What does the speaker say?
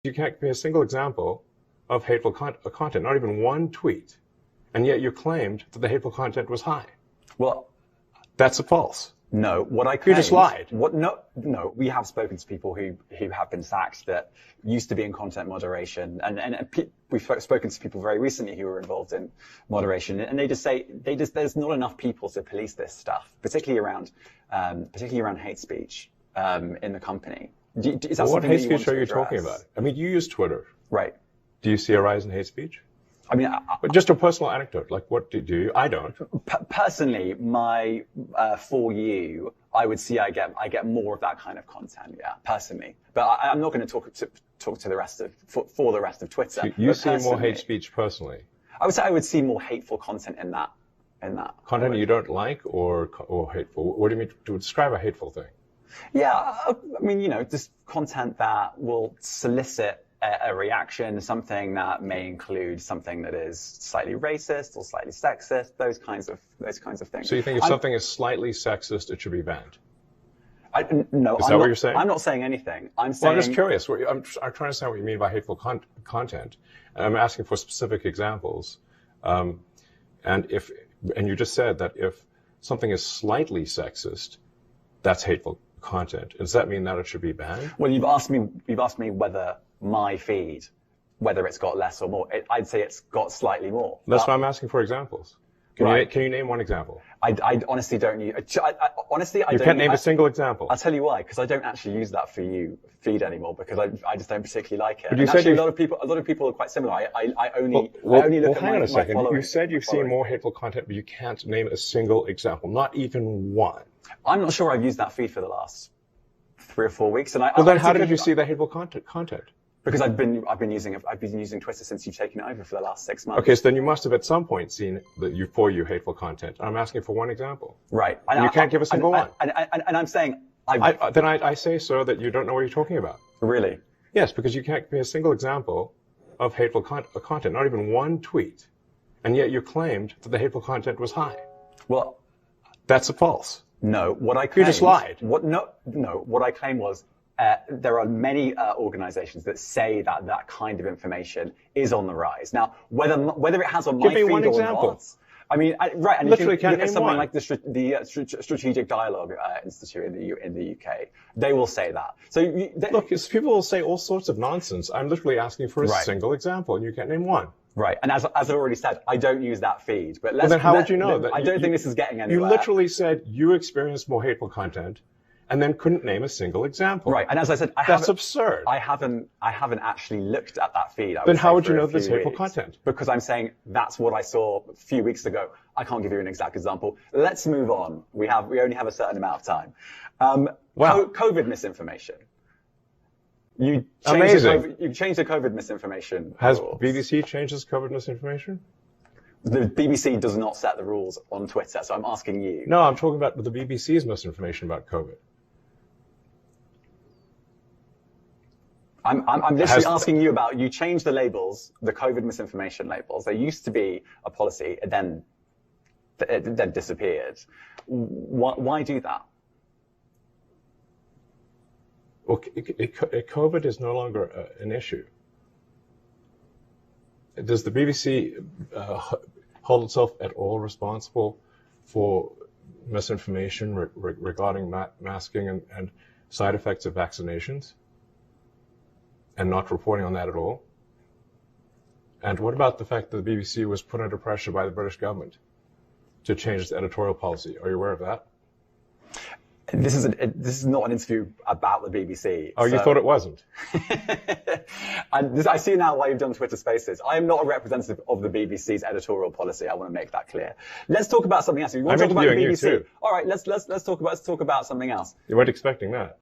You can't give me a single example of hateful content, not even one tweet, and yet you claimed that the hateful content was high. Well, that's false. No, what I claimed, you just lied. No, we have spoken to people who have been sacked that used to be in content moderation, and we've spoken to people very recently who were involved in moderation, and they just say there's not enough people to police this stuff, particularly around hate speech in the company. Is that what hate speech are you talking about? I mean, you use Twitter, right? Do you see a rise in hate speech? I mean, but just a personal anecdote. Like, what do you? I don't. Personally, for you, I would see I get more of that kind of content. Yeah, personally, but I'm not going to talk to the rest of for the rest of Twitter. So you see more hate speech personally. I would say I would see more hateful content in that. Content you don't like or hateful. What do you mean to describe a hateful thing? Yeah, I mean, just content that will solicit a reaction, something that may include something that is slightly racist or slightly sexist, those kinds of things. So you think if something is slightly sexist, it should be banned? No. Is that what you're saying? I'm not saying anything. I'm saying. Well, I'm just curious. I'm trying to understand what you mean by hateful content. And I'm asking for specific examples. And you just said that if something is slightly sexist, that's hateful content. Does that mean that it should be banned? Well, you've asked me whether my feed, whether it's got less or more. I'd say it's got slightly more. That's why I'm asking for examples. Can you name one example? I honestly don't use. Honestly, I don't. You can't name a single example. I'll tell you why. Because I don't actually use that for you feed anymore. Because I just don't particularly like it. But you said a lot of people are quite similar. I only look at hang on a second. my You said you've seen more hateful content, but you can't name a single example, not even one. I'm not sure I've used that feed for the last 3 or 4 weeks. And then how did you see the hateful content? Because I've been using Twitter since you've taken it over for the last 6 months. Okay, so then you must have at some point seen the hateful content. I'm asking for one example. Right. And you can't give a single one. And I'm saying I say, sir, that you don't know what you're talking about. Really? Yes, because you can't give me a single example of hateful content, not even one tweet, and yet you claimed that the hateful content was high. Well, that's false. No, what I claimed... You just lied. What I claimed was there are many organizations that say that kind of information is on the rise. Now, whether it has on my feed or not... I mean, right, and literally if you look at something one. Like the Strategic Dialogue Institute in the UK, they will say that. So look, people will say all sorts of nonsense. I'm literally asking for a single example, and you can't name one. Right, and as I already said, I don't use that feed. But then how would you know that? I don't think this is getting anywhere. You literally said you experienced more hateful content, and then couldn't name a single example. Right, and as I said, that's absurd. I haven't actually looked at that feed. Then how would you know there's hateful content? Because I'm saying that's what I saw a few weeks ago. I can't give you an exact example. Let's move on. We only have a certain amount of time. COVID misinformation. You changed the COVID misinformation. Has rules. BBC changed its COVID misinformation? The BBC does not set the rules on Twitter, so I'm asking you. No, I'm talking about the BBC's misinformation about COVID. I'm literally asking you about, you changed the labels, the COVID misinformation labels. There used to be a policy, it then disappeared. Why do that? Well, COVID is no longer an issue. Does the BBC hold itself at all responsible for misinformation regarding masking and side effects of vaccinations, and not reporting on that at all? And what about the fact that the BBC was put under pressure by the British government to change its editorial policy? Are you aware of that? This is not an interview about the BBC. Oh, so... you thought it wasn't? I see now why you've done Twitter Spaces. I am not a representative of the BBC's editorial policy. I want to make that clear. Let's talk about something else. If you want to talk about the BBC, you too. All right, let's talk about something else. You weren't expecting that.